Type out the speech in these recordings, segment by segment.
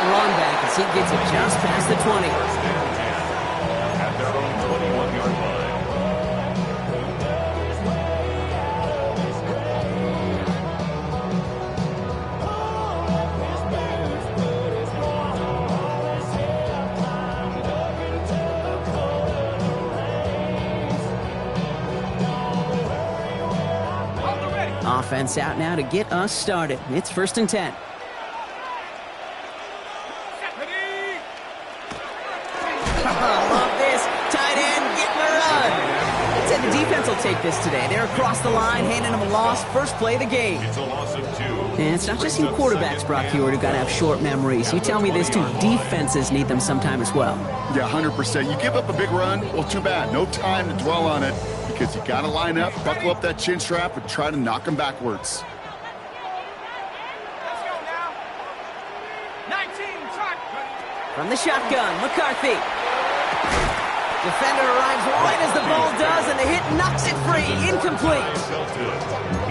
that run back as he gets it just past the 20. At their own 21-yard line. Offense out now to get us started. It's 1st and 10. Love this. Tight end getting a run. I'd say the defense will take this today. They're across the line, handing them a loss. First play of the game. It's a loss of 2. And it's not just you quarterbacks, Brock Hewitt, who got to have short memories. You tell me this too. Defenses need them sometime as well. Yeah, 100%. You give up a big run, well, too bad. No time to dwell on it because you got to line up, buckle up that chin strap, and try to knock them backwards. From the shotgun, McCarthy. Defender arrives right as the ball does, and the hit knocks it free. Incomplete.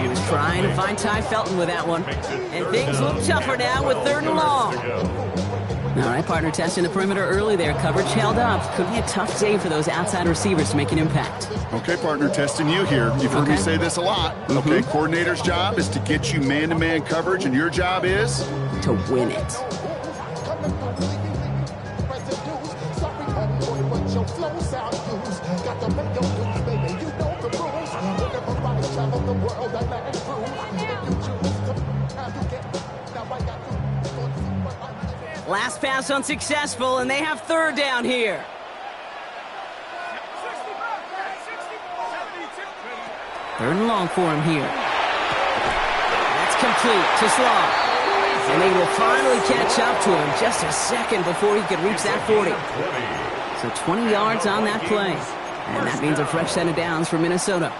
He was trying to find Ty Felton with that one. And things look tougher now with 3rd and long. All right, partner, testing the perimeter early there. Coverage held up. Could be a tough day for those outside receivers to make an impact. Okay, partner, testing you here. You've heard me say this a lot. Okay, coordinator's job is to get you man-to-man coverage, and your job is? To win it. Last pass unsuccessful, and they have 3rd down here. Third and long for him here. That's complete to Slaw. And they will finally catch up to him just a second before he could reach that 40. So 20 yards on that play. And that means a fresh set of downs for Minnesota.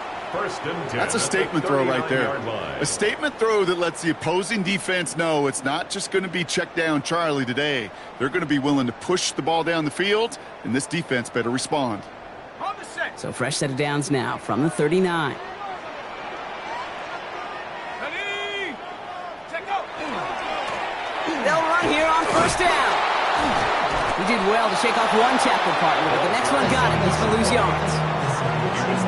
That's a statement throw right there. A statement throw that lets the opposing defense know it's not just going to be check down Charlie today. They're going to be willing to push the ball down the field, and this defense better respond. So fresh set of downs now from the 39. They'll run here on 1st down. He did well to shake off one tackle partner, but the next one got him. He's going to lose yards.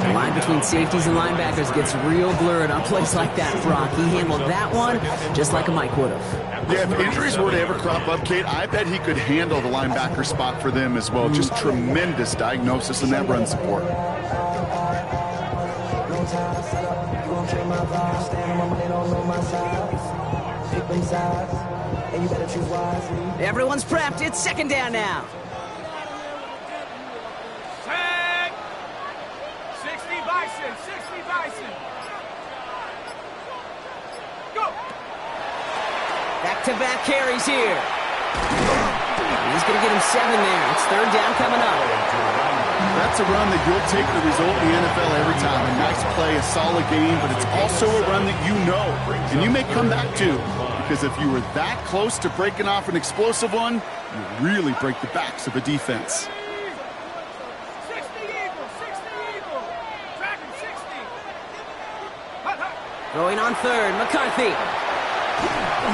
The line between safeties and linebackers gets real blurred on plays like that, Brock. He handled that one just like a Mike would have. Yeah, if injuries were to ever crop up, Kate, I bet he could handle the linebacker spot for them as well. Just tremendous diagnosis in that run support. Everyone's prepped. It's 2nd down now. Back-to-back carries here. He's going to get him 7 there. It's 3rd down coming up. That's a run that you'll take the result in the NFL every time. A nice play, a solid game, but it's also a run that you know and you may come back to. Because if you were that close to breaking off an explosive one, you really break the backs of a defense. Throwing on 3rd, McCarthy.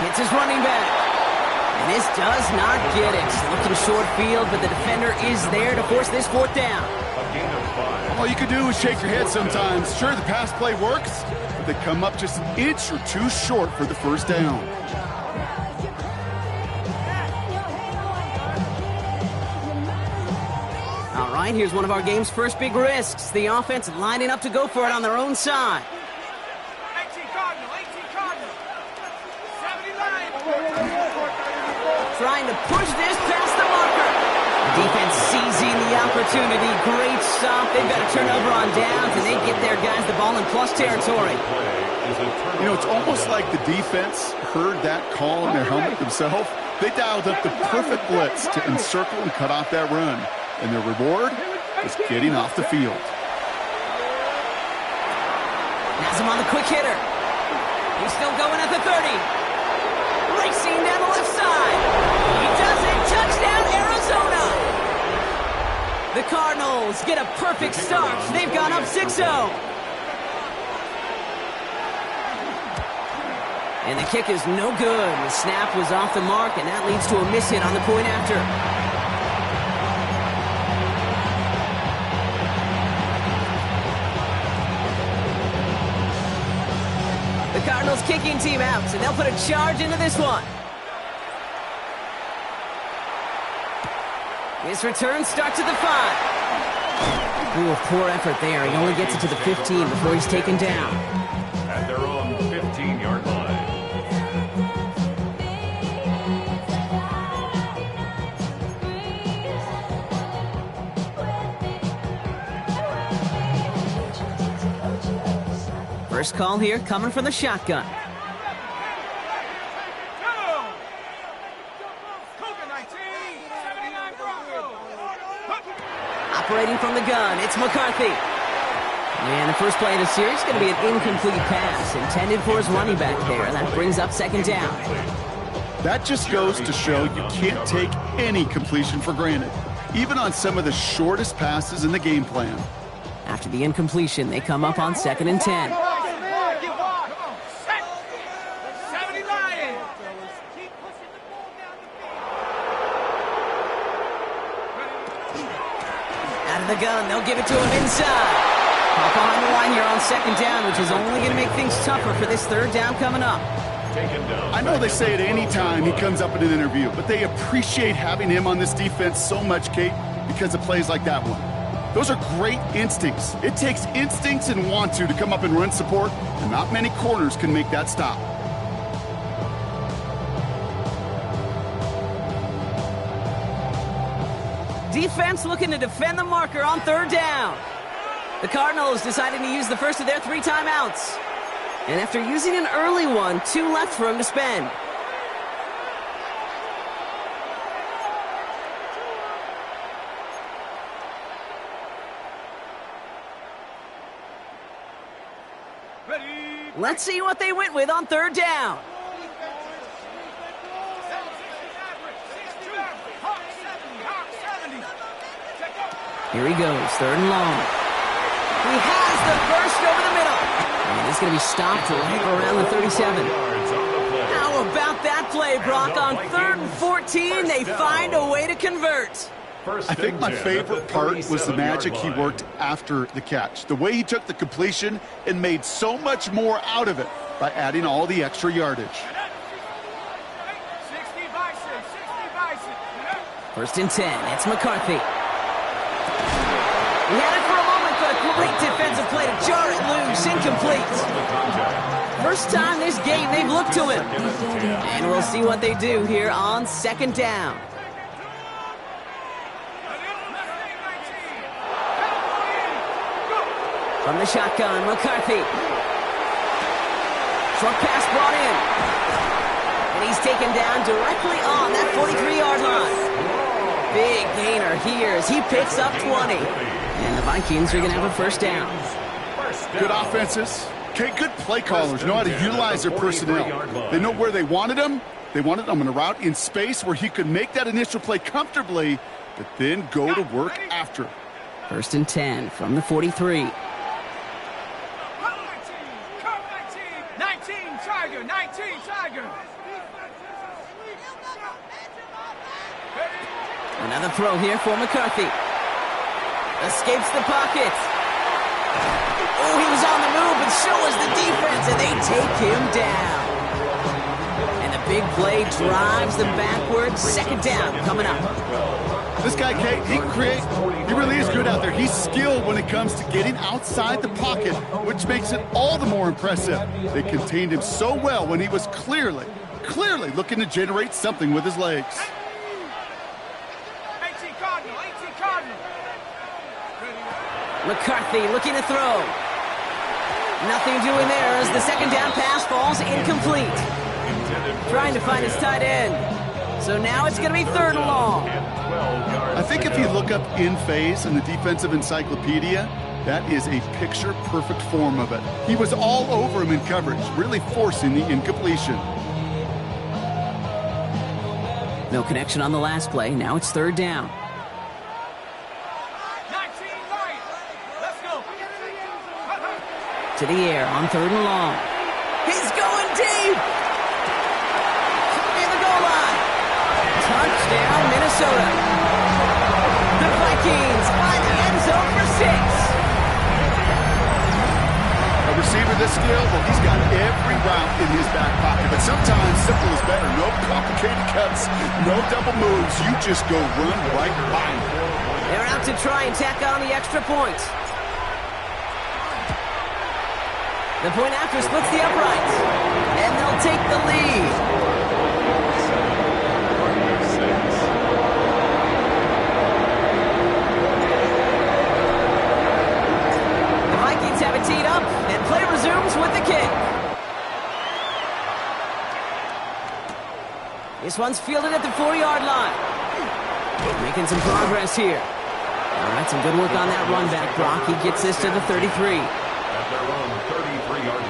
Hits his running back. And this does not get it. Looking short field, but the defender is there to force this 4th down. All you can do is shake your head sometimes. Sure, the pass play works, but they come up just an inch or 2 short for the 1st down. All right, here's one of our game's first big risks. The offense lining up to go for it on their own side. Trying to push this past the marker. Defense seizing the opportunity. Great stop. They've got to turn over on downs, and they get their guys the ball in plus territory. You know, it's almost like the defense heard that call in their helmet themselves. They dialed up the perfect blitz to encircle and cut off that run. And their reward is getting off the field. Has him on the quick hitter. He's still going at the 30. Racing down the left side. He does it. Touchdown, Arizona. The Cardinals get a perfect start. They've gone up 6-0. And the kick is no good. The snap was off the mark, and that leads to a miss hit on the point after. The Cardinals kicking team out, and they'll put a charge into this one. His return starts at the 5. Ooh, poor effort there. He only gets it to the 15 before he's taken down. At their own 15-yard line. First call here coming from the shotgun. Operating from the gun, it's McCarthy. And the first play of the series is going to be an incomplete pass intended for his running back there. That brings up second down. That just goes to show you can't take any completion for granted, even on some of the shortest passes in the game plan. After the incompletion, they come up on 2nd and 10. Out of the gun, they'll give it to him inside. Up behind the line here on 2nd down, which is only going to make things tougher for this 3rd down coming up. I know they say it any time he comes up in an interview, but they appreciate having him on this defense so much, Kate, because of plays like that one. Those are great instincts. It takes instincts and want to come up and run support, and not many corners can make that stop. Defense looking to defend the marker on 3rd down. The Cardinals deciding to use the first of their 3 timeouts. And after using an early one, 2 left for him to spend. Let's see what they went with on 3rd down. Here he goes, 3rd and long. He has the first over the middle. And he's going to be stopped right around the 37. How about that play, Brock? On 3rd and 14, they find a way to convert. I think my favorite part was the magic he worked after the catch. The way he took the completion and made so much more out of it by adding all the extra yardage. 1st and 10, it's McCarthy. He had it for a moment, but a great defensive play to jar it loose, incomplete. First time this game they've looked to him. And we'll see what they do here on 2nd down. From the shotgun, McCarthy. Short pass brought in. And he's taken down directly on that 43-yard line. Big gainer here as he picks up 20. And the Vikings are going to have a 1st down. Good offenses. Okay, good play callers know how to utilize their personnel. They know where they wanted him. They wanted him on a route in space where he could make that initial play comfortably, but then go to work after. 1st and 10 from the 43. 19, Tiger. Another throw here for McCarthy. Escapes the pocket. Oh, he was on the move, but so was the defense, and they take him down. And the big play drives them backwards. 2nd down coming up. This guy, Kate, he can create. He really is good out there. He's skilled when it comes to getting outside the pocket, which makes it all the more impressive. They contained him so well when he was clearly looking to generate something with his legs. 18 Cardinal. McCarthy looking to throw. Nothing doing there as the 2nd down pass falls incomplete. Trying to find his tight end. So now it's going to be 3rd and long. I think if you look up in phase in the defensive encyclopedia, that is a picture-perfect form of it. He was all over him in coverage, really forcing the incompletion. No connection on the last play. Now it's 3rd down. 19 right. Let's go. To the air on 3rd and long. He's going deep. Minnesota. The Vikings find the end zone for 6. A receiver this skilled, well, he's got every route in his back pocket. But sometimes simple is better. No complicated cuts, no double moves. You just go run right by him. They're out to try and tack on the extra point. The point after splits the uprights. And they'll take the lead. Have it teed up, and play resumes with the kick. This one's fielded at the 4-yard line. Making some progress here. All right, some good work on that run back, Brock. He gets this to the 33. At their own 33-yard line.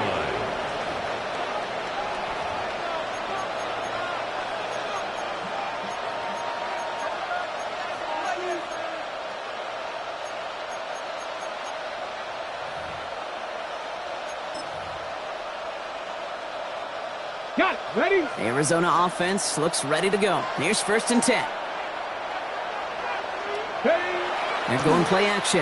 Got it. Ready? The Arizona offense looks ready to go. Here's 1st and 10. They're going play action.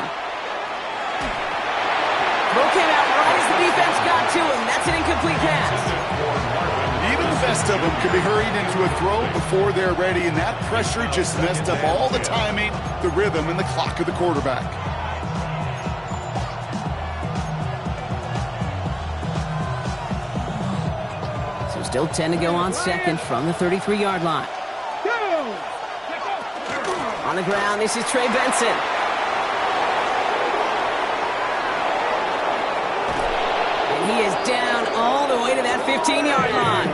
Throw came out right as the defense got to him. That's an incomplete pass. Even the best of them can be hurried into a throw before they're ready, and that pressure just messed up all the timing, the rhythm, and the clock of the quarterback. So still 10 to go on second from the 33-yard line. On the ground, this is Trey Benson. And he is down all the way to that 15-yard line.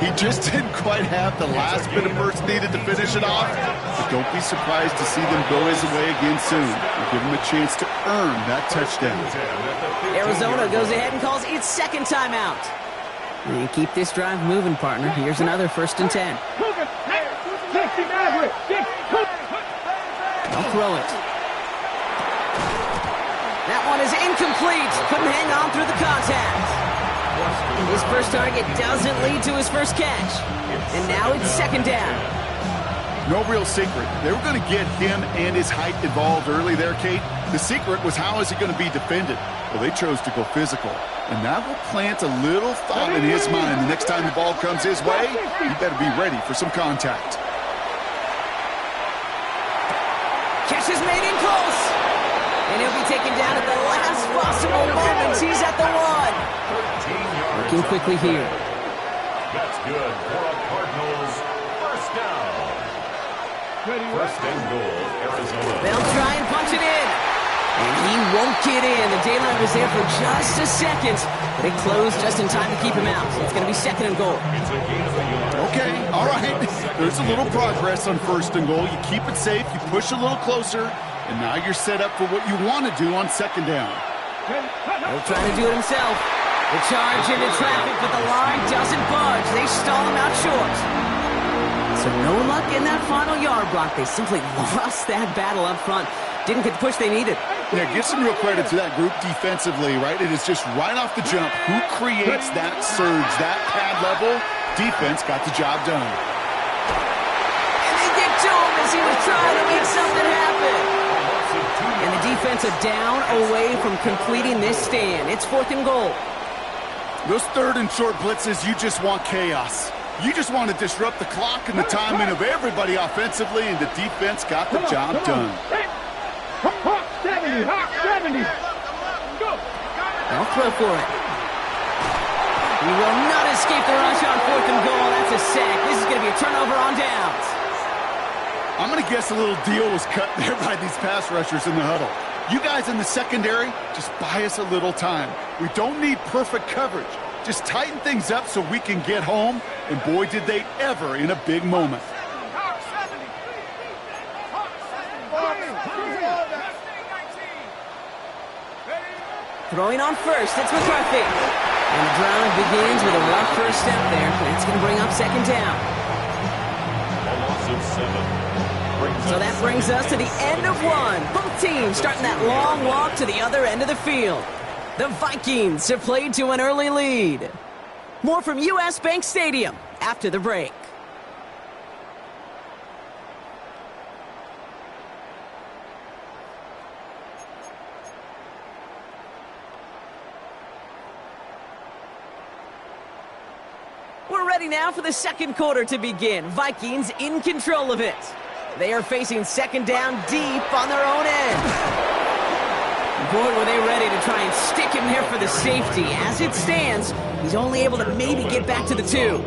He just didn't quite have the last bit of burst needed to finish it off. But don't be surprised to see them go his way again soon. And give him a chance to earn that touchdown. Arizona goes ahead and calls its second timeout. And keep this drive moving, partner. Here's another 1st and 10. They'll throw it. That one is incomplete. Couldn't hang on through the contact. His first target doesn't lead to his first catch. And now it's 2nd down. No real secret. They were going to get him and his height involved early there, Kate. The secret was, how is he going to be defended? Well, they chose to go physical. And that will plant a little thought in his mind. The next time the ball comes his way, he better be ready for some contact. Catch is made in close. And he'll be taken down at the last possible moment. He's at the 1. Working quickly here. That's good for a Cardinals first down. 1st and goal, Arizona. They'll try and punch it in. And he won't get in. The daylight was there for just a second, but it closed just in time to keep him out. It's going to be 2nd and goal. Okay, all right. There's a little progress on 1st and goal. You keep it safe, you push a little closer, and now you're set up for what you want to do on 2nd down. He'll try to do it himself. The charge into traffic, but the line doesn't budge. They stall him out short. So no luck in that final yard block. They simply lost that battle up front. Didn't get the push they needed. Yeah, give some real credit to that group defensively, right? It is just right off the jump. Who creates that surge, that pad level? Defense got the job done. And they get to him as he was trying to make something happen. And the defense a down away from completing this stand. It's 4th and goal. Those 3rd and short blitzes, you just want chaos. You just want to disrupt the clock and the timing of everybody offensively, and the defense got the job done. 70. Go. They'll throw for it. He will not escape the rush on 4th and goal. That's a sack. This is going to be a turnover on downs. I'm going to guess a little deal was cut there by these pass rushers in the huddle. You guys in the secondary, just buy us a little time. We don't need perfect coverage. Just tighten things up so we can get home. And boy, did they ever in a big moment. Throwing on 1st, it's McCarthy. And the drive begins with a rough first step there. It's going to bring up 2nd down. A loss of 7. So that brings us to the end of 1. Both teams starting that long walk to the other end of the field. The Vikings have played to an early lead. More from U.S. Bank Stadium after the break. we're ready now for the second quarter to begin. Vikings in control of it. They are facing second down deep on their own end. Boy, were they ready to try and stick him there for the safety. As it stands, he's only able to maybe get back to the 2.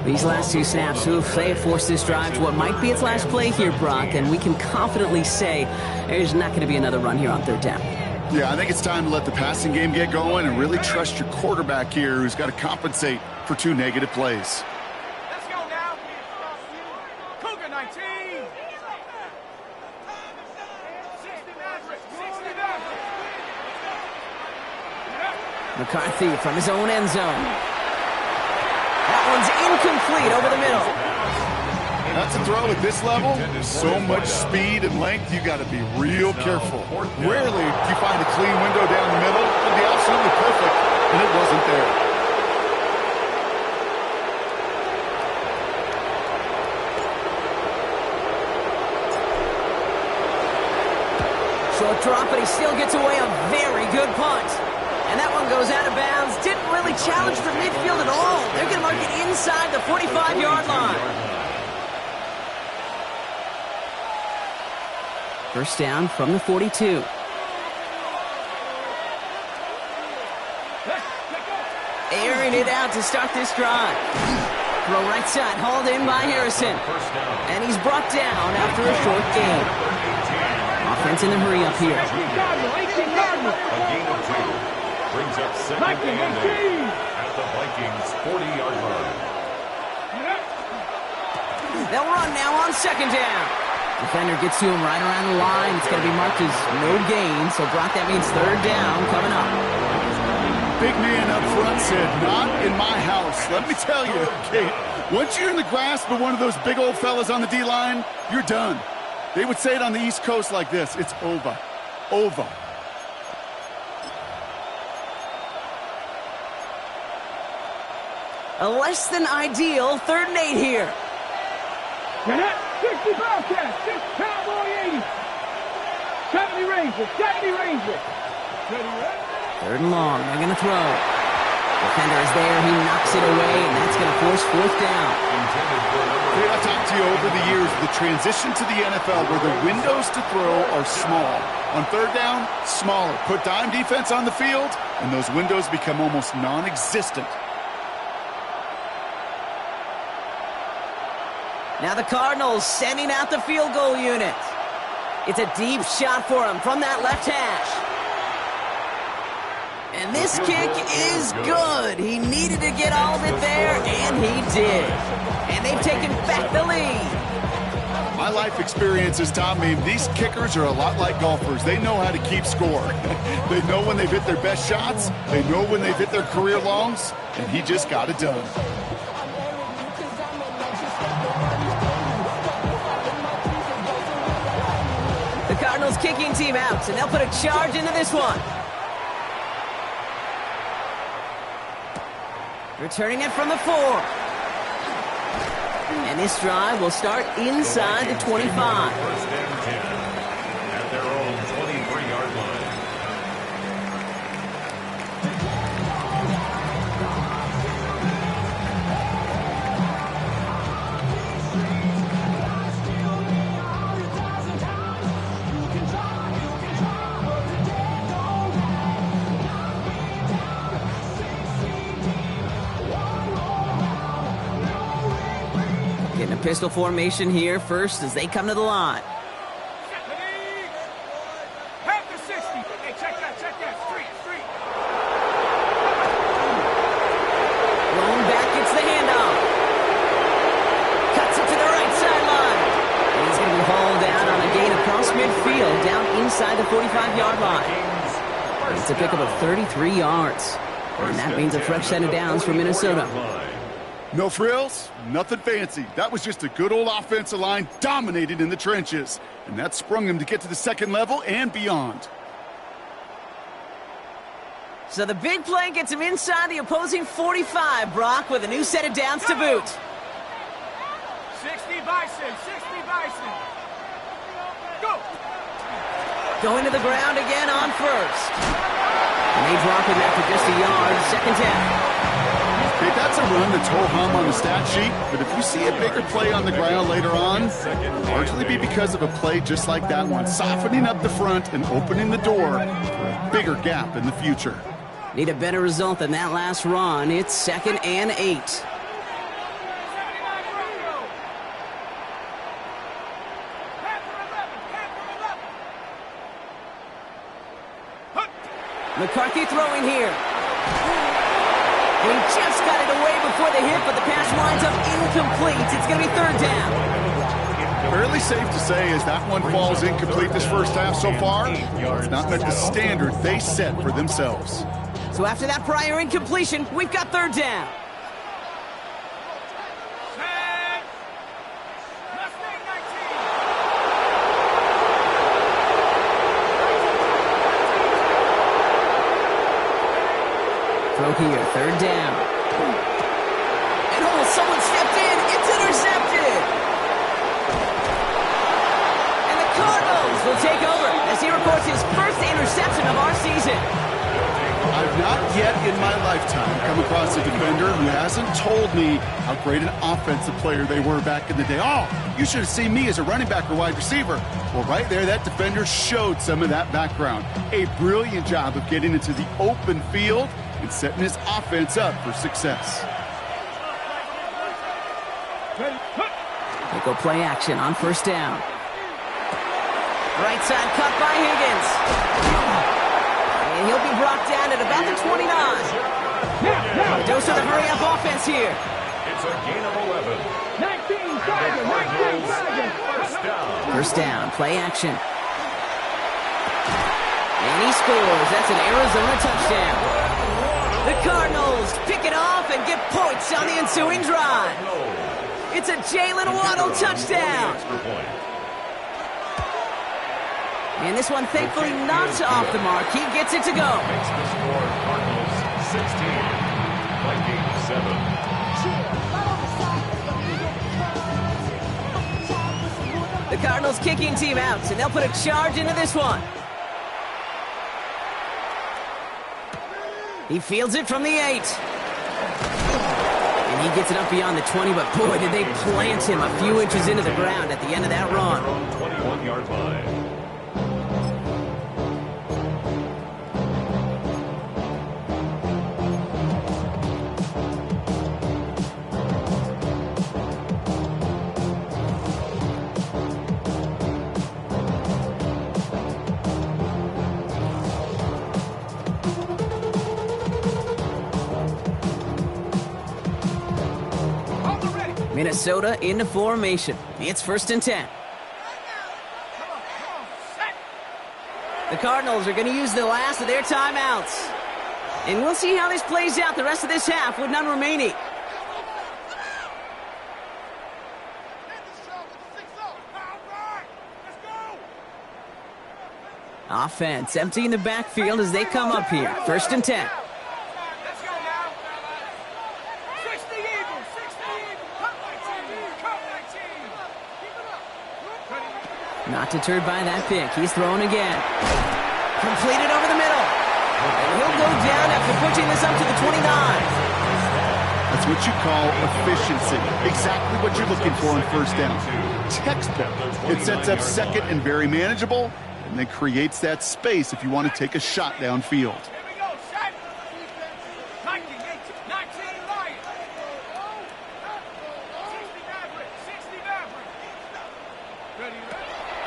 These last 2 snaps, oof, they have forced this drive to what might be its last play here, Brock, and we can confidently say there's not going to be another run here on third down. Yeah, I think it's time to let the passing game get going and really trust your quarterback here, who's got to compensate for 2 negative plays. Let's go now. Cougar 19. McCarthy from his own end zone. That one's incomplete over the middle. That's a throw at this level. So much speed and length, you got to be real careful. Rarely do you find a clean window down the middle. It'd be absolutely perfect, and it wasn't there. Short drop, but he still gets away a very good punt. And that one goes out of bounds. Didn't really challenge for midfield at all. They're going to mark it inside the 45-yard line. First down from the 42. Airing it out to start this drive. Throw right side, hauled in by Harrison. And he's brought down after a short gain. Offense in a hurry up here. A gain of 2. Brings up second and 8 at the Vikings' 40-yard line. They'll run now on second down. Defender gets to him right around the line. It's going to be marked as no gain. So, Brock, that means third down coming up. Big man up front said, not in my house. Let me tell you, Kate, once you're in the grasp of one of those big old fellas on the D-line, you're done. They would say it on the East Coast like this. It's over. Over. A less than ideal 3rd and 8 here. 60 Bobcats, 6 Cowboy 80. 70 Rangers, 70 Rangers. 3rd and long, they're going to throw. Defender is there, he knocks it away, and that's going to force 4th down. I've talked to you over the years, the transition to the NFL where the windows to throw are small. On 3rd down, smaller. Put dime defense on the field, and those windows become almost non-existent. Now the Cardinals sending out the field goal unit. It's a deep shot for him from that left hash. And this kick is good. He needed to get all of it there, and he did. And they've taken back the lead. My life experience has taught me these kickers are a lot like golfers. They know how to keep score. They know when they've hit their best shots. They know when they've hit their career longs, and he just got it done. The Cardinals kicking team out, and they'll put a charge into this one. Returning it from the 4. And this drive will start inside the 25. First and 10 at their own 23-yard line. Getting a pistol formation here first as they come to the line. Half to 60. Hey, check that. Street. Rolling back, gets the handoff. Cuts it to the right sideline. And he's going to be hauled down on a gain across midfield, down inside the 45-yard line. It's a pickup of 33 yards. And that means a fresh set of downs for Minnesota. No frills, nothing fancy. That was just a good old offensive line dominated in the trenches. And that sprung him to get to the second level and beyond. So the big play gets him inside the opposing 45, Brock, with a new set of downs to boot. 60 Bison. Go. Going to the ground again on first. And they drop him after just a yard, second down. Okay, that's a run that's ho-hum on the stat sheet, but if you see a bigger play on the ground later on, it'll largely be because of a play just like that one, softening up the front and opening the door for a bigger gap in the future. Need a better result than that last run. It's 2nd and 8. McCarthy throwing here. And he just got it away before the hit, but the pass winds up incomplete. It's going to be 3rd down. Fairly safe to say as that one falls incomplete this first half so far, it's not met the standard they set for themselves. So after that prior incompletion, we've got 3rd down. Throw here, 3rd down. And someone stepped in. It's intercepted. And the Cardinals will take over as he records his first interception of our season. I've not yet in my lifetime come across a defender who hasn't told me how great an offensive player they were back in the day. Oh, you should have seen me as a running back or wide receiver. Well, right there, that defender showed some of that background. A brilliant job of getting into the open field and setting his offense up for success. They go play action on 1st down. Right side cut by Higgins. And he'll be brought down at about the 29. Dose of the hurry-up offense here. It's a gain of 11. 19 seconds. 19 seconds. 1st down, play action. And he scores. That's an Arizona touchdown. The Cardinals pick it off and get points on the ensuing drive. It's a Jalen Waddle touchdown. And this one, thankfully, not off the mark. He gets it to go. Makes the score Cardinals 16, Vikings 7. The Cardinals kicking team out, and they'll put a charge into this one. He fields it from the 8. And he gets it up beyond the 20, but boy, did they plant him a few inches into the ground at the end of that run. 21-yard line. Minnesota into formation. It's 1st and 10. The Cardinals are going to use the last of their timeouts. And we'll see how this plays out the rest of this half with none remaining. Offense emptying the backfield as they come up here. 1st and 10. Not deterred by that pick. He's thrown again. Completed over the middle. And he'll go down after pushing this up to the 29. That's what you call efficiency. Exactly what you're looking for on 1st down. Textbook. It sets up 2nd and very manageable, and then creates that space if you want to take a shot downfield.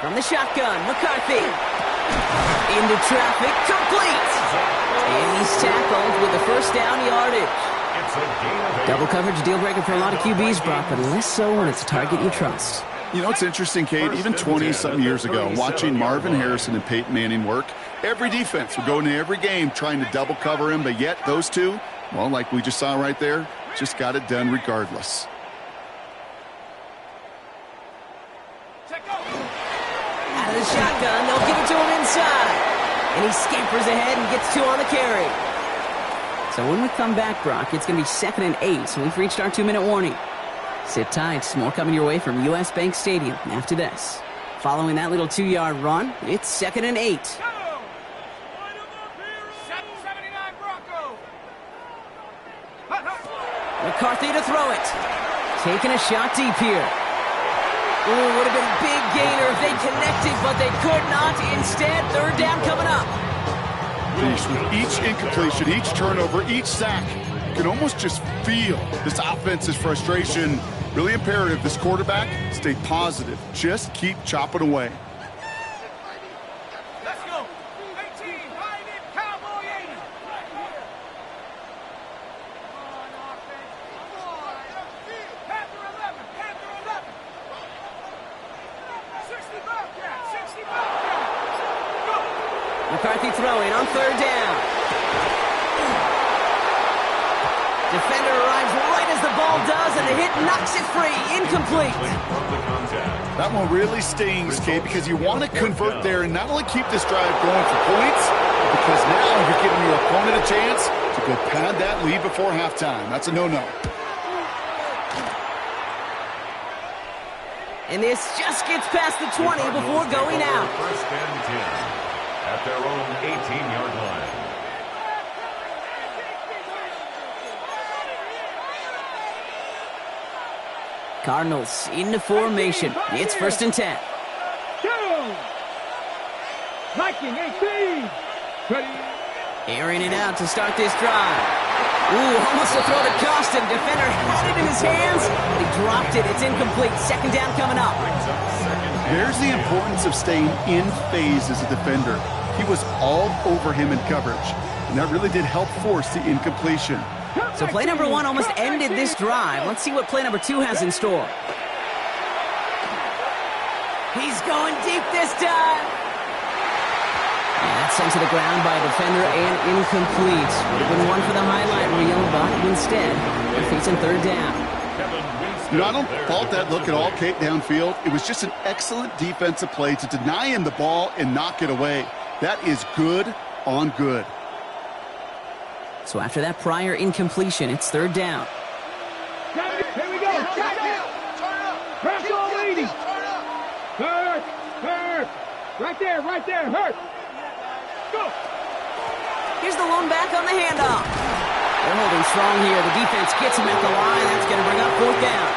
From the shotgun, McCarthy. Into traffic, complete. And he's tackled with the 1st down yardage. Double coverage deal breaker for a lot of QBs, Brock, but less so when it's a target you trust. You know, it's interesting, Kate, even 20-something years ago, watching Marvin Harrison and Peyton Manning work, every defense would go into every game trying to double cover him, but yet those two, well, like we just saw right there, just got it done regardless. Out of the shotgun, they'll give it to him inside. And he scampers ahead and gets 2 on the carry. So when we come back, Brock, it's going to be 2nd and 8, so we've reached our 2-minute warning. Sit tight, more coming your way from U.S. Bank Stadium after this. Following that little 2-yard run, it's 2nd and 8. 779 Bronco. Taking a shot deep here. Ooh, would have been a big gainer if they connected, but they could not. Instead, third down coming up. With each incompletion, each turnover, each sack, you can almost just feel this offense's frustration. Really imperative, this quarterback, stay positive. Just keep chopping away. Let's go. 18, high in, Cowboy 80. Come on, offense. Come on. Panther 11, Panther 11. 60 Bobcat, 60 Bobcat. Go. McCarthy throwing on third down. Defender arrives right as the ball does, and the hit knocks it free. Incomplete. That one really stings, Kate, because you want to convert there and not only keep this drive going for points, because now you're giving your opponent a chance to go pad that lead before halftime. That's a no-no. And this just gets past the 20 before going out. First and 10 at their own 18-yard line. Cardinals into formation. It's first and 10. Down. Viking 18. Ready. Airing it out to start this drive. Ooh, almost a throw that cost him. Defender had it in his hands. He dropped it. It's incomplete. Second down coming up. There's the importance of staying in phase as a defender. He was all over him in coverage, and that really did help force the incompletion. So play number 1 almost ended this drive. Let's see what play number 2 has in store. He's going deep this time. And that's sent to the ground by a defender and incomplete. Would have been one for the highlight reel, but instead, they're facing third down. You know, I don't fault that look at all, Kate, downfield. It was just an excellent defensive play to deny him the ball and knock it away. That is good on good. So after that prior incompletion, it's third down. Here we go. Press all 80. Hurt. Right there. Hurt. Go. Here's the lone back on the handoff. They're holding strong here. The defense gets him at the line. That's going to bring up fourth down.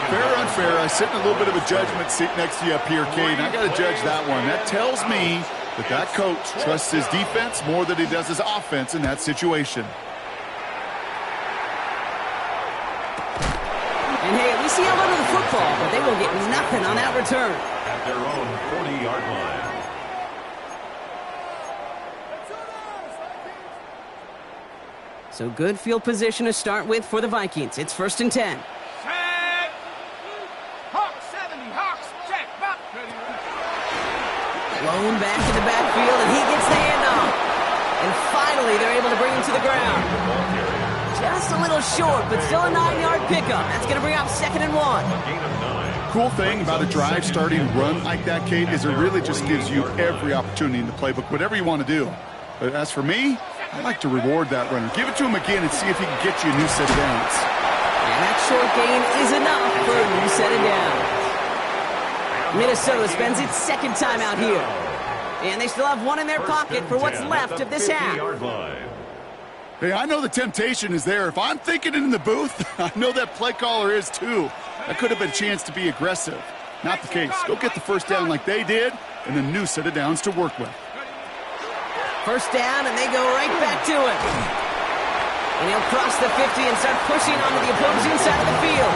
Fair or unfair, I sit in a little bit of a judgment seat next to you up here, Kate, and I got to judge that one. That tells me that coach trusts his defense more than he does his offense in that situation. And hey, we see a lot of the football, but they will get nothing on that return. At their own 40-yard line. So good field position to start with for the Vikings. It's first and 10. Check. Hawks 70. Hawks check. Back. Blown back to the backfield, and he gets the handoff. And finally, they're able to bring him to the ground. Just a little short, but still a 9-yard pickup. That's going to bring up second and 1. Cool thing about a drive starting run like that, Kate, is it really just gives you every opportunity in the playbook, whatever you want to do. But as for me, I like to reward that runner. Give it to him again and see if he can get you a new set of downs. And that short gain is enough for a new set of downs. Minnesota spends its second time out here. And they still have one in their pocket for what's left of this half. Hey, I know the temptation is there. If I'm thinking it in the booth, I know that play caller is too. That could have been a chance to be aggressive. Not the case. Go get the first down like they did, and a new set of downs to work with. First down, and they go right back to it. And he'll cross the 50 and start pushing onto the opposing side of the field.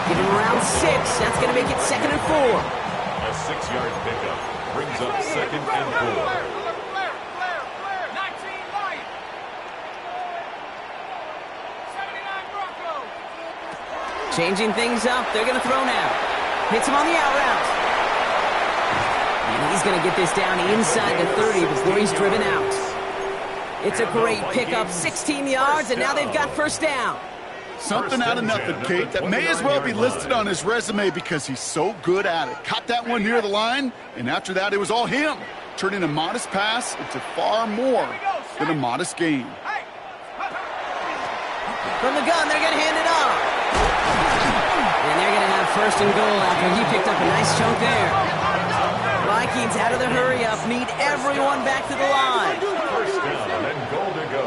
Give him around 6. That's going to make it second and 4. A 6-yard pickup brings up second and 4. Changing things up. They're going to throw now. Hits him on the out route. And he's going to get this down inside the 30 before he's driven out. It's a great pickup, 16 yards, and now they've got first down. Something out of nothing, Kate, that may as well be listed on his resume because he's so good at it. Caught that one near the line, and after that, it was all him, turning a modest pass into far more than a modest gain. From the gun, they're going to hand it off. And they're going to have first and goal after he picked up a nice chunk there. Vikings out of the hurry-up, need everyone back to the line. First down and goal to go.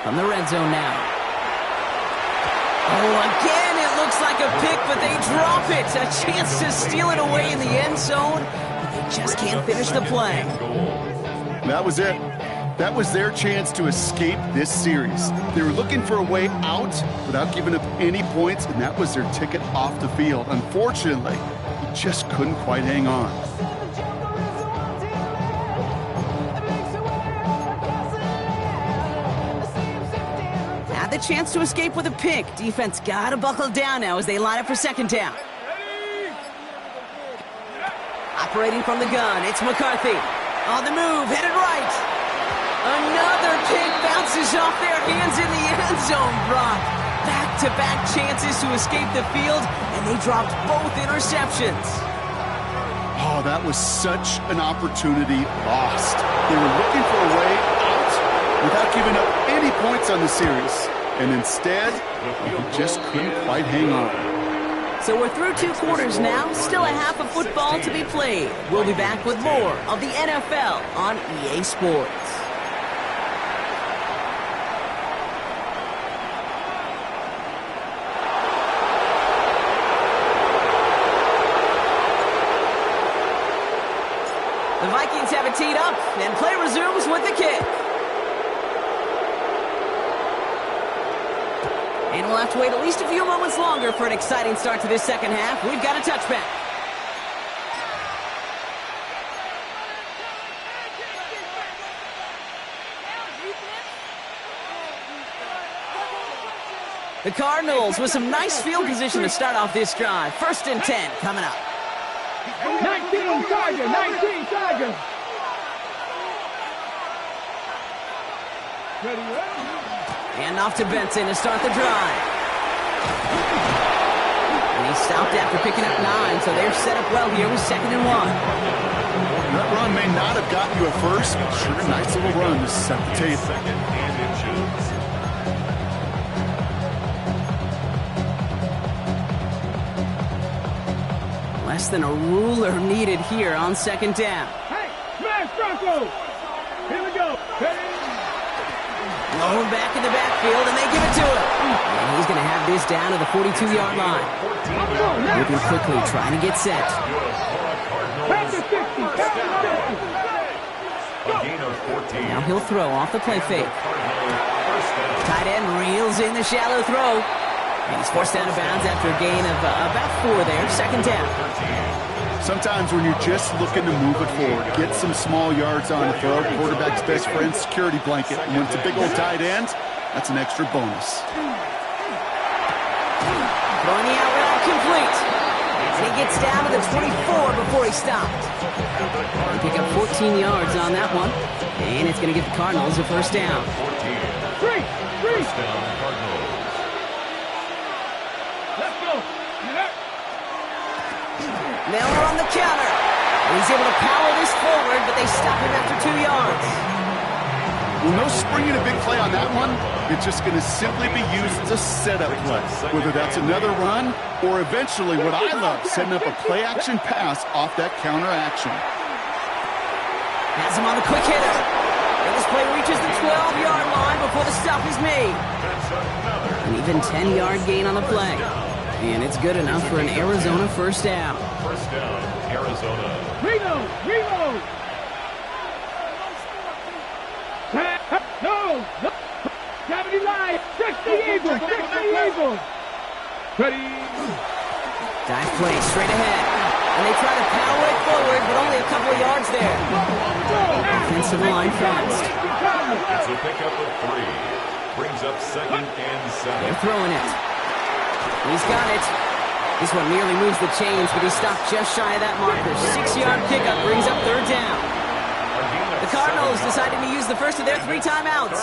from the red zone now. Oh, again, it looks like a pick, but they drop it. A chance to steal it away in the end zone. They just can't finish the play. That was it. That was their chance to escape this series. They were looking for a way out without giving up any points, and that was their ticket off the field. Unfortunately, he just couldn't quite hang on. Had the chance to escape with a pick. Defense got to buckle down now as they line up for second down. Operating from the gun, it's McCarthy. On the move, headed right. Another pick bounces off their hands in the end zone, Brock. Back-to-back chances to escape the field, and they dropped both interceptions. Oh, that was such an opportunity lost. They were looking for a way out without giving up any points on the series. And instead, they just couldn't quite hang on. So we're through 2 quarters now, still a half of football to be played. We'll be back with more of the NFL on EA Sports. The Vikings have it teed up, and play resumes with the kick. And we'll have to wait at least a few moments longer for an exciting start to this second half. We've got a touchback. The Cardinals with some nice field position to start off this drive. 1st and 10 coming up. 19 Tiger, 19 Tiger. And off to Benson to start the drive. And he stopped after picking up 9, so they're set up well here with 2nd and 1. That run may not have gotten you a first, but sure, nice little run to set the table. 2nd and inches. Less than a ruler needed here on 2nd down. Hey, smash Bronco. Here we go. Lower back in the backfield, and they give it to him. And he's going to have this down to the 42-yard line. Moving quickly, trying to get set. Now he'll throw off the play fake. Tight end reels in the shallow throw. And he's forced out of bounds after a gain of about 4 there. 2nd down. Sometimes when you're just looking to move it forward, get some small yards on the throw, quarterback's best friend, security blanket. And when it's a big old tight end, that's an extra bonus. Throwing the out route complete. And he gets down to the 24 before he stopped. They pick up 14 yards on that one. And it's going to give the Cardinals a 1st down. 3. First down, Cardinals. Let's go. Miller on the counter. He's able to power this forward, but they stop him after 2 yards. Well, no springing a big play on that one. It's just going to simply be used as a setup play, whether that's another run or eventually what I love, setting up a play-action pass off that counter action. Has him on the quick hitter. And this play reaches the 12-yard line before the stop is made. An even 10-yard gain on the play. And it's good enough for an Arizona 1st down. 1st down, Arizona. Reload. No. Gravity line. Fix the Eagles. Ready. Dive play straight ahead. And they try to power it forward, but only a couple of yards there. Offensive line fast. It's a pickup of 3. Brings up 2nd and 7. They're throwing it. He's got it. This one nearly moves the chains, but he stopped just shy of that marker. 6-yard pickup brings up 3rd down. The Cardinals deciding to use the first of their 3 timeouts.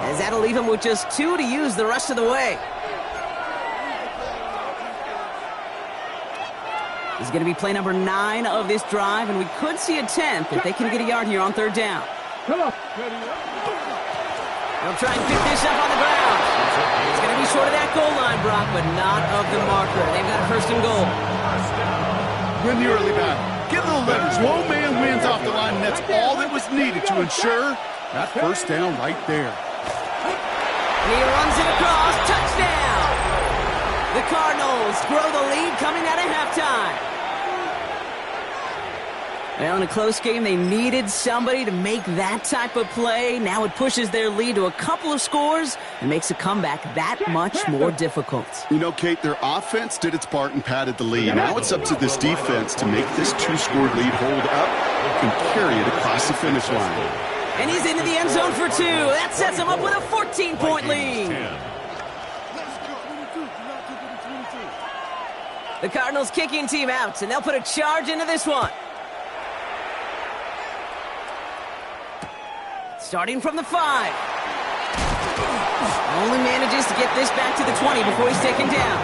As that'll leave him with just 2 to use the rest of the way. This is going to be play number 9 of this drive, and we could see a 10th if they can get a yard here on 3rd down. Come on. They'll try and pick this up on the ground. It's going to be short of that goal line, Brock, but not of the marker. They've got a 1st and goal. Win the early battle. Get a little leverage. Low man wins off the line, and that's all that was needed to ensure that 1st down right there. He runs it across. Touchdown! The Cardinals grow the lead coming out of halftime. Well, in a close game, they needed somebody to make that type of play. Now it pushes their lead to a couple of scores and makes a comeback that much more difficult. You know, Kate, their offense did its part and padded the lead. Now it's up to this defense to make this two-score lead hold up and carry it across the finish line. And he's into the end zone for 2. That sets him up with a 14-point lead. The Cardinals kicking team out, and they'll put a charge into this one. Starting from the 5. Only manages to get this back to the 20 before he's taken down.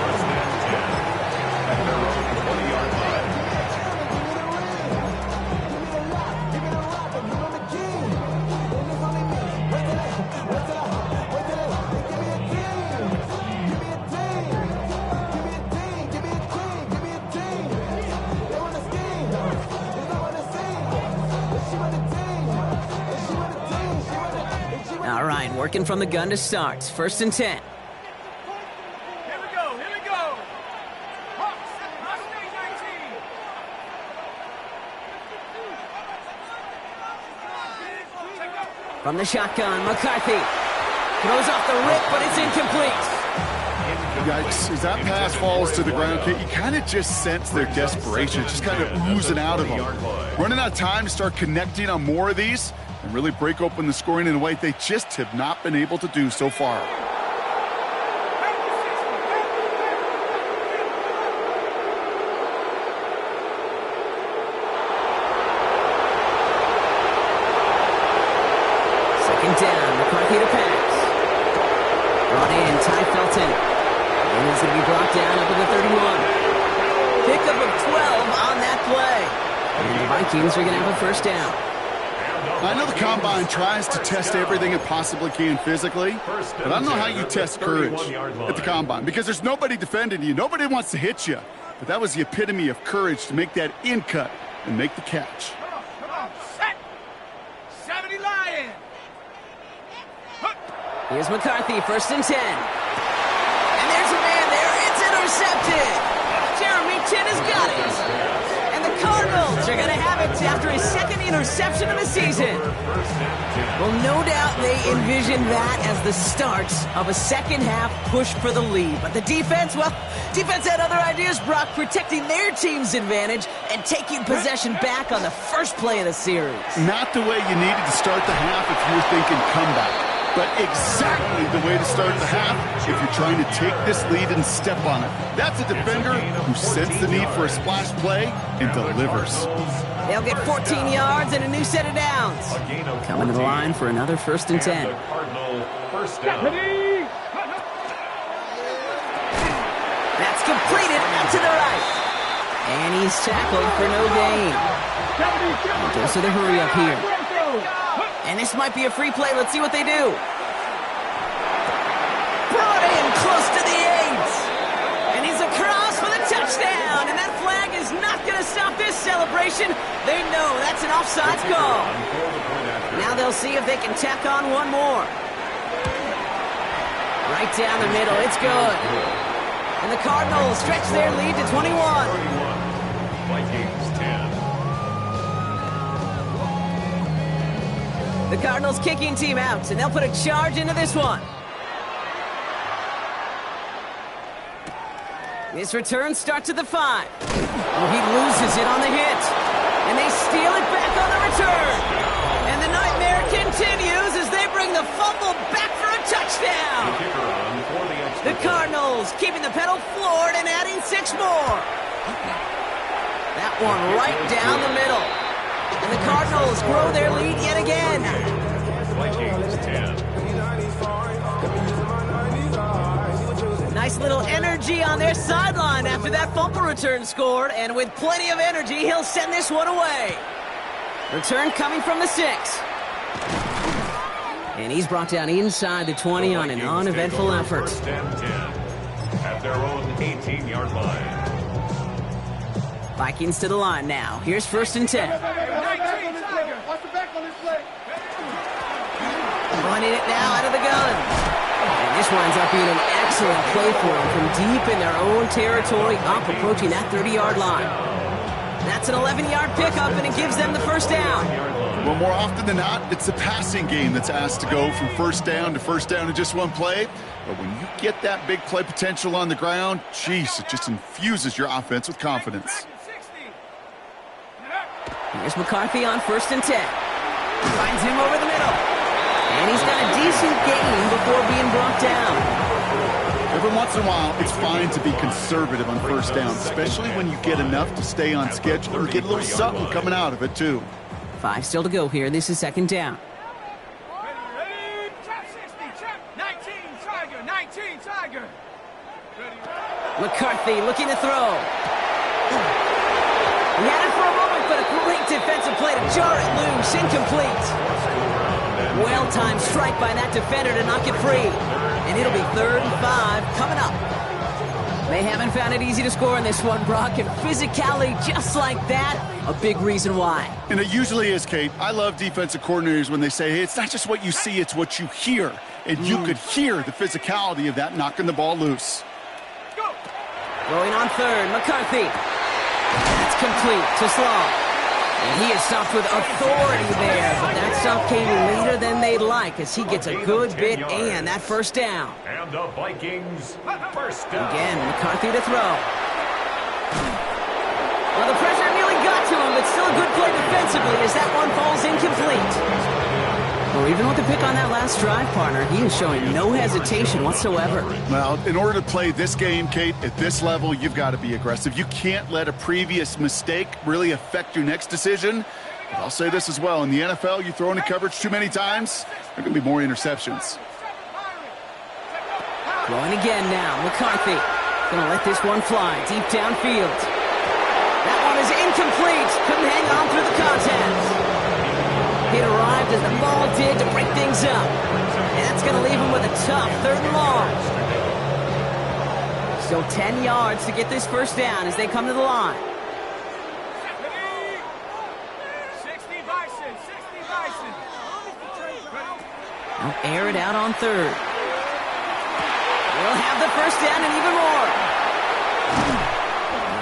All right, working from the gun to start. 1st and 10. Here we go, here we go. Hawks, Mustang 19. From the shotgun, McCarthy throws off the rip, but it's incomplete. Yikes, as that pass falls to the ground, Kate, you kind of just sense their desperation. It's just kind of oozing out of them. Running out of time to start connecting on more of these and really break open the scoring in a way they just have not been able to do so far. Second down, McCarthy to pass. Brought in, Ty Felton. And he's going to be brought down up to the 31. Pickup of 12 on that play. And the Vikings are going to have a 1st down. I know the Combine tries to test everything it possibly can physically, but I don't know how you test courage at the Combine because there's nobody defending you. Nobody wants to hit you. But that was the epitome of courage to make that in cut and make the catch. Come on, set. 70 Lions. Here's McCarthy, 1st and 10. And there's a man there. It's intercepted. Jeremy Chin has got it. And the Cardinals are going to have it after his 2nd interception of the season. Well, no doubt they envision that as the start of a second-half push for the lead. But the defense, well, defense had other ideas, Brock, protecting their team's advantage and taking possession back on the first play of the series. Not the way you needed to start the half if you were thinking comeback, but exactly the way to start the half if you're trying to take this lead and step on it. That's a defender who senses the need for a splash play and delivers. They'll get 14 yards and a new set of downs. Coming to the line for another 1st and 10. That's completed out to the right. And he's tackled for no gain. He goes to the hurry up here. And this might be a free play. Let's see what they do. Brought in close to the 8. And he's across for the touchdown. And that flag is not going to stop this celebration. They know that's an offsides call. Now they'll see if they can tack on one more. Right down the middle. It's good. And the Cardinals stretch their lead to 21. Vikings 10. The Cardinals kicking team out, and they'll put a charge into this one. This return starts at the 5. Oh, he loses it on the hit. And they steal it back on the return. And the nightmare continues as they bring the fumble back for a touchdown. The Cardinals keeping the pedal floored and adding 6 more. That one right down the middle. And the Cardinals grow their lead yet again. Vikings 10. Nice little energy on their sideline after that fumble return scored. And with plenty of energy, he'll send this one away. Return coming from the 6. And he's brought down inside the 20 on an uneventful effort. 1st and 10 at their own 18-yard line. Vikings to the line now. Here's 1st and 10. Running it now out of the gun. And This winds up being an excellent play for them from deep in their own territory, up approaching that 30-yard line. That's an 11-yard pickup, and it gives them the first down. Well, more often than not, it's the passing game that's asked to go from first down in just one play. But when you get that big play potential on the ground, geez, it just infuses your offense with confidence. Here's McCarthy on 1st and 10. Finds him over the middle. And he's got a decent gain before being brought down. Every once in a while, it's fine to be conservative on first down, especially when you get enough to stay on schedule and get a little something coming out of it, too. 5 still to go here. This is 2nd down. Ready, check 60, check 19, Tiger, 19, Tiger. McCarthy looking to throw. He had it for a moment, but a great defensive play to jar it loose. Incomplete. Well-timed strike by that defender to knock it free. And it'll be 3rd and 5 coming up. They haven't found it easy to score in this one, Brock, and physicality just like that, a big reason why. And it usually is, Kate. I love defensive coordinators when they say, hey, it's not just what you see, it's what you hear. And you could hear the physicality of that knocking the ball loose. Going on 3rd, McCarthy. That's complete to Slaw. And he is stopped with authority there, but that stop came later than they'd like as he gets a good bit and that first down. And the Vikings, first down. Again, McCarthy to throw. Well, the pressure nearly got to him, but still a good play defensively as that one falls incomplete. Well, even with the pick on that last drive, partner, he is showing no hesitation whatsoever. Well, in order to play this game, Kate, at this level, you've got to be aggressive. You can't let a previous mistake really affect your next decision. But I'll say this as well. In the NFL, you throw into coverage too many times, there are going to be more interceptions. Going again now, McCarthy. Going to let this one fly deep downfield. That one is incomplete. Couldn't hang on through the contact. It arrived as the ball did to break things up. And that's going to leave him with a tough 3rd and long. Still 10 yards to get this first down as they come to the line. 60 Bison, 60 Bison. They'll air it out on 3rd. They'll have the first down and even more.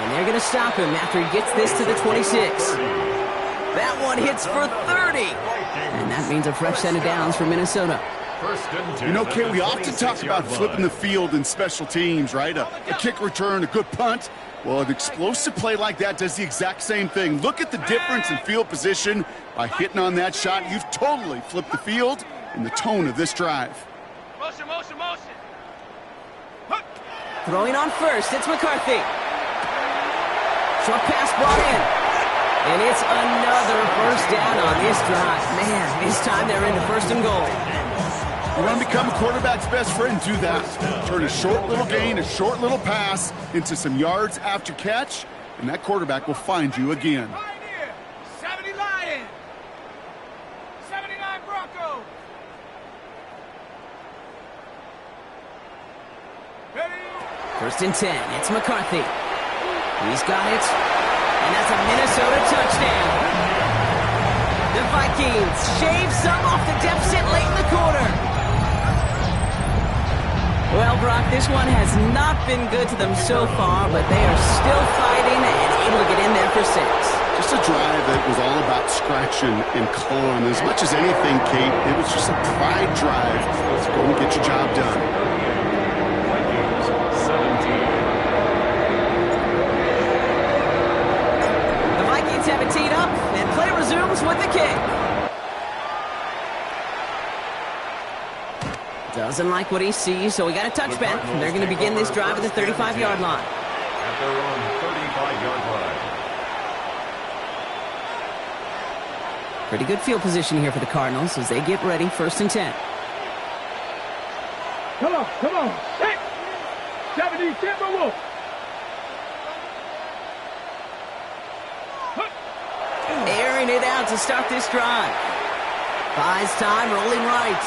And they're going to stop him after he gets this to the 26. That one hits for 30. And that means a fresh set of downs for Minnesota. You know, Kate, we often talk about flipping the field in special teams, right? A kick return, a good punt. Well, an explosive play like that does the exact same thing. Look at the difference in field position. By hitting on that shot, you've totally flipped the field and the tone of this drive. Motion, motion, motion. Throwing on 1st, it's McCarthy. Short pass brought in. And it's another first down on this drive. Man, this time they're into 1st and goal. You want to become a quarterback's best friend, do that. Turn a short little gain, a short little pass into some yards after catch, and that quarterback will find you again. 70 Lions. 79 Broncos. Ready? 1st and 10, it's McCarthy. He's got it. And that's a Minnesota touchdown. The Vikings shave some off the deficit late in the quarter. Well, Brock, this one has not been good to them so far, but they are still fighting and able to get in there for 6. Just a drive that was all about scratching and clawing. As much as anything, Kate, it was just a pride drive. So go and get your job done. Have it teed up, and play resumes with the kick. Doesn't like what he sees, so we got a touchback. They're going to begin this drive at the 35-yard line. At their own 35-yard line. Pretty good field position here for the Cardinals as they get ready, 1st and 10. Come on, come on. 6. 70 Timberwolves. Airing it out to start this drive. Buys time, rolling right.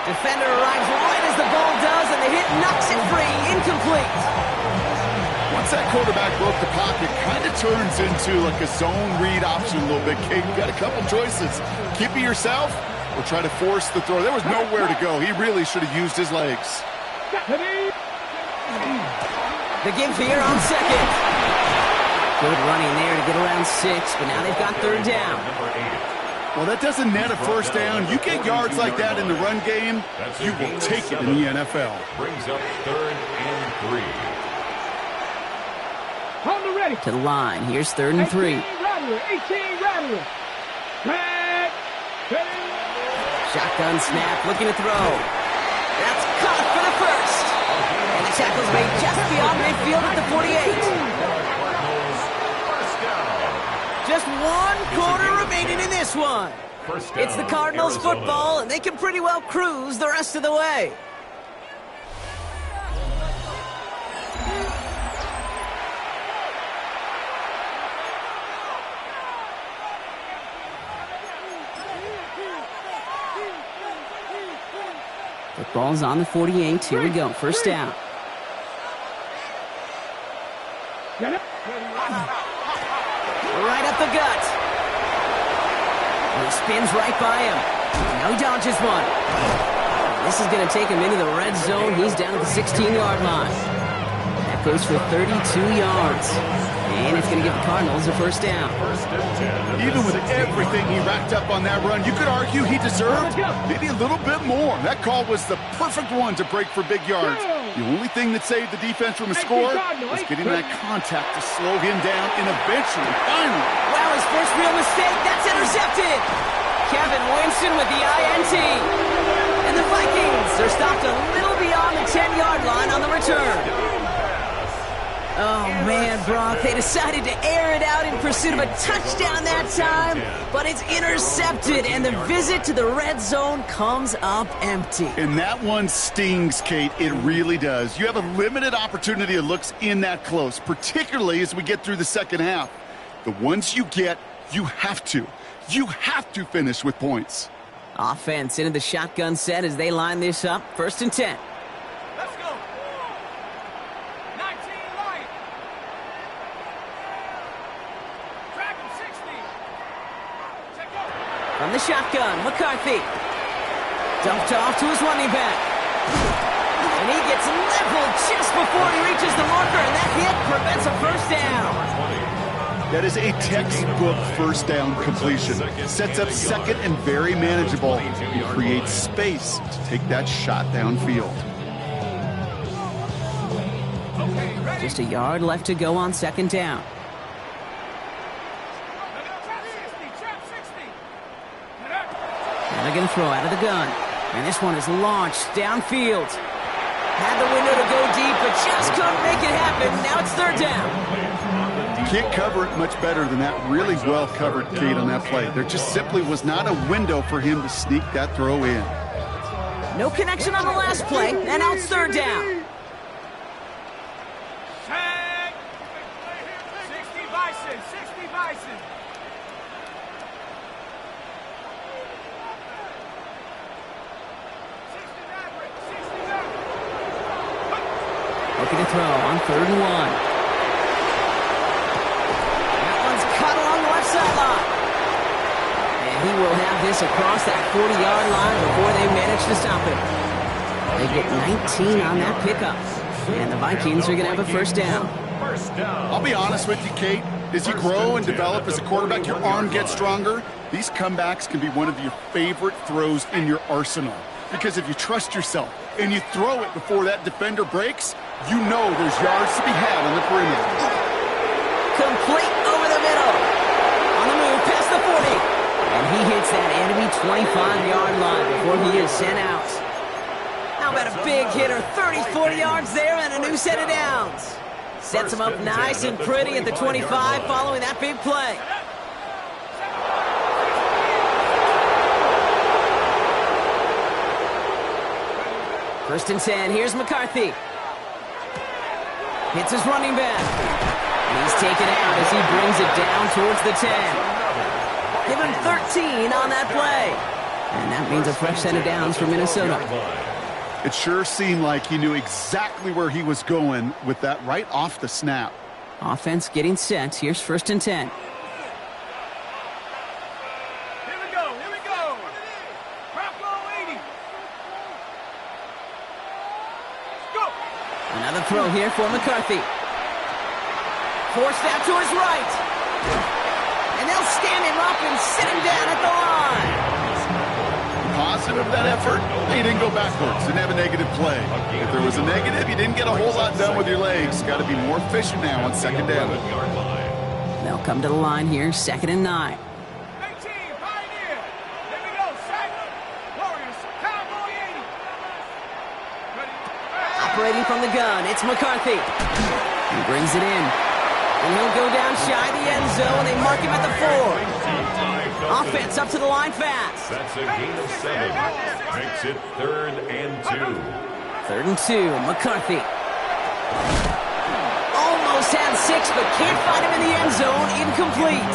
Defender arrives right as the ball does, and the hit knocks it free. Incomplete. Once that quarterback broke the pocket, kind of turns into like a zone read option a little bit, Kate. You got a couple choices. Keep it yourself or try to force the throw. There was nowhere to go. He really should have used his legs. The give here on second. Good running there to get around 6, but now they've got third down. Well, that doesn't net a first down. You get yards like that in the run game, you will take it in the NFL. Brings up 3rd and 3. On the ready. To the line. Here's 3rd and 3. 18 Rattler. Shotgun snap, looking to throw. That's caught for the first. And the tackle's made just beyond midfield at the 48. Just 1 quarter remaining in this one. It's the Cardinals football, and they can pretty well cruise the rest of the way. The ball's on the 48. Here we go. First down. Right up the gut. And he spins right by him. Now he dodges one. This is going to take him into the red zone. He's down at the 16-yard line. That goes for 32 yards. And it's going to give the Cardinals a first down. Even with everything he racked up on that run, you could argue he deserved maybe a little bit more. That call was the perfect one to break for big yards. The only thing that saved the defense from a score was getting that contact to slow him down and eventually, finally. Wow, his first real mistake. That's intercepted. Kevin Winston with the INT. And the Vikings are stopped a little beyond the 10-yard line on the return. Oh, man, Brock, they decided to air it out in pursuit of a touchdown that time, but it's intercepted, and the visit to the red zone comes up empty. And that one stings, Kate. It really does. You have a limited opportunity of looks in that close, particularly as we get through the second half. The ones you get, you have to finish with points. Offense into the shotgun set as they line this up. 1st and 10. Let's go. 19 light. Track him 60. Check out. From the shotgun, McCarthy. Dumped off to his running back. And he gets leveled just before he reaches the marker, and that hit prevents a first down. That is a textbook first down completion. Sets up second and very manageable and creates space to take that shot downfield. Just a yard left to go on 2nd down. Now they're going to throw out of the gun. And this one is launched downfield. Had the window to go deep, but just couldn't make it happen. Now it's 3rd down. Can't cover it much better than that. Really well covered, Kate, on that play. There just simply was not a window for him to sneak that throw in. No connection on the last play, and now it's 3rd down. 60 Bison, 60 Bison. Looking to throw on 3rd and 1. Cut along the left sideline. And he will have this across that 40-yard line before they manage to stop him. They get 19 on that pickup. And the Vikings are going to have a first down. I'll be honest with you, Kate. As you grow and develop as a quarterback, your arm gets stronger. These comebacks can be one of your favorite throws in your arsenal. Because if you trust yourself and you throw it before that defender breaks, you know there's yards to be had on the perimeter. Complete over the middle. On the move, past the 40. And he hits that enemy 25-yard line before he is sent out. How about a big hitter, 30, 40 yards there and a new set of downs. Sets him up nice and pretty at the 25 following that big play. First and 10, here's McCarthy. Hits his running back. He's taken out as he brings it down towards the 10. Give him 13 on that play. And that means a fresh set of downs for Minnesota. It sure seemed like he knew exactly where he was going with that right off the snap. Offense getting set. Here's 1st and 10. Here we go, here we go. Another throw here for McCarthy. Forced out to his right. And they'll stand him up and sit him down at the line. Positive that effort, he didn't go backwards, didn't have a negative play. If there was a negative, you didn't get a whole lot done with your legs. Got to be more efficient now on second down. They'll come to the line here, 2nd and 9. Operating from the gun, it's McCarthy. He brings it in. And he'll go down shy of the end zone. They mark him at the 4. Offense up to the line fast. That's a gain of 7. Makes it 3rd and 2. 3rd and 2, McCarthy. Almost had 6, but can't find him in the end zone. Incomplete.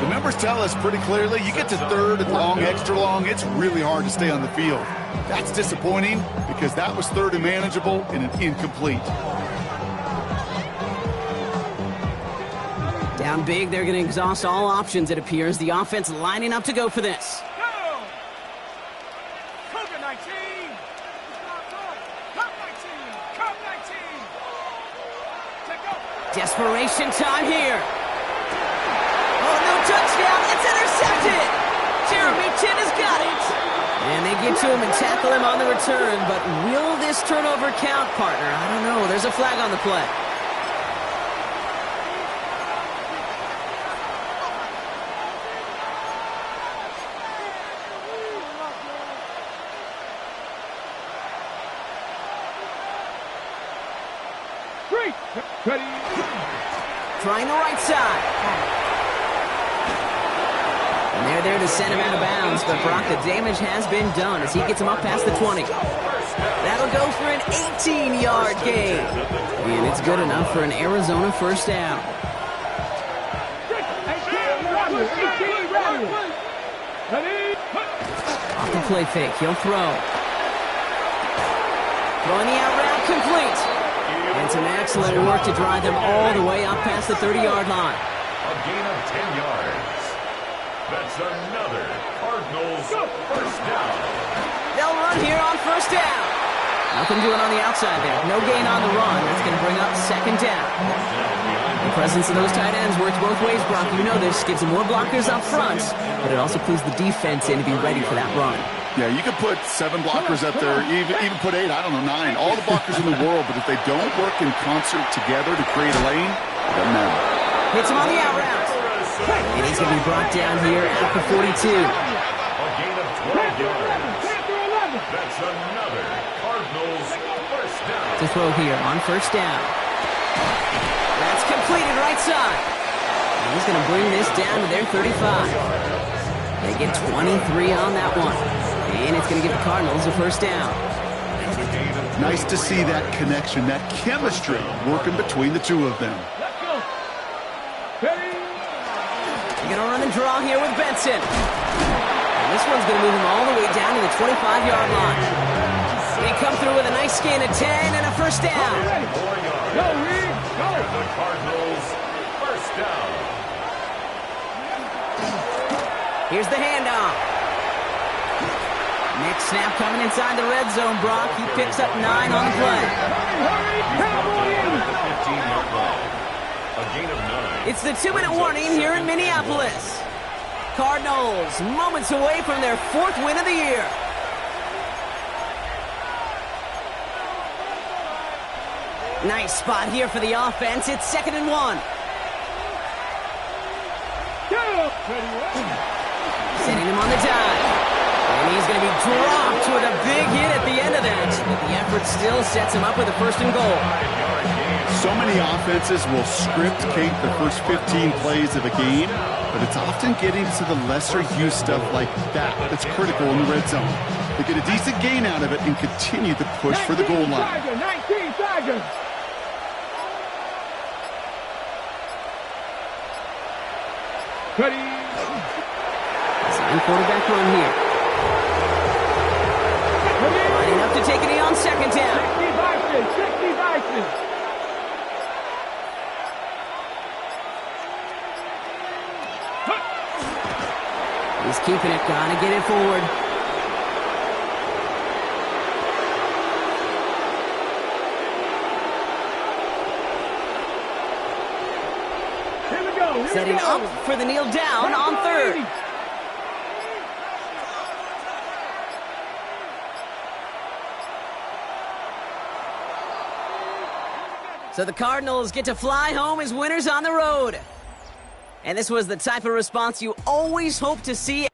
The numbers tell us pretty clearly, you get to 3rd and long, extra long, it's really hard to stay on the field. That's disappointing because that was 3rd and manageable and an incomplete. Down big, they're going to exhaust all options, it appears. The offense lining up to go for this. Desperation time here. Oh, no touchdown. It's intercepted. Jeremy Chin has got it. And they get to him and tackle him on the return. But will this turnover count, partner? I don't know. There's a flag on the play. Ready. Trying the right side. And they're there to send him out of bounds, but Brock, the damage has been done as he gets him up past the 20. That'll go for an 18-yard gain. And it's good enough for an Arizona first down. Off the play fake, he'll throw. Throwing the out route complete. And some excellent work to drive them all the way up past the 30-yard line. A gain of 10 yards. That's another Cardinals first down. They'll run here on first down. Nothing doing on the outside there. No gain on the run. That's going to bring up 2nd down. The presence of those tight ends works both ways, Brock. You know this. Gives them more blockers up front, but it also clues the defense in to be ready for that run. Yeah, you could put 7 blockers up there, even put 8, I don't know, 9. All the blockers in the world, but if they don't work in concert together to create a lane, it doesn't matter. Hits him on the out route. And he's going to be brought down here at the 42. A gain of 12 yards. That's another Cardinals first down. To throw here on first down. That's completed right side. And he's going to bring this down to their 35. They get 23 on that one. And it's going to give the Cardinals a first down. Nice to see that connection, that chemistry working between the two of them. They're going to run and draw here with Benson. And this one's going to move him all the way down to the 25-yard line. They come through with a nice gain of 10 and a first down. 4 yards. Go, Reed. Go. The Cardinals first down. Here's the handoff. Next snap coming inside the red zone, Brock. He picks up 9 on the play. A gain of 9. It's the 2-minute warning here in Minneapolis. Cardinals moments away from their 4th win of the year. Nice spot here for the offense. It's 2nd and 1. Sending him on the dive. And he's going to be dropped with a big hit at the end of that. But the effort still sets him up with a 1st and goal. So many offenses will script Kate the first 15 plays of a game, but it's often getting to the lesser used stuff like that that's critical in the red zone. They get a decent gain out of it and continue to push for the goal line. 19 seconds. Ready. Sign quarterback run here. Lining up to take it on 2nd down. 60 Vikings. He's keeping it. Gotta get it forward. Setting up for the kneel down on third. So the Cardinals get to fly home as winners on the road. And this was the type of response you always hope to see.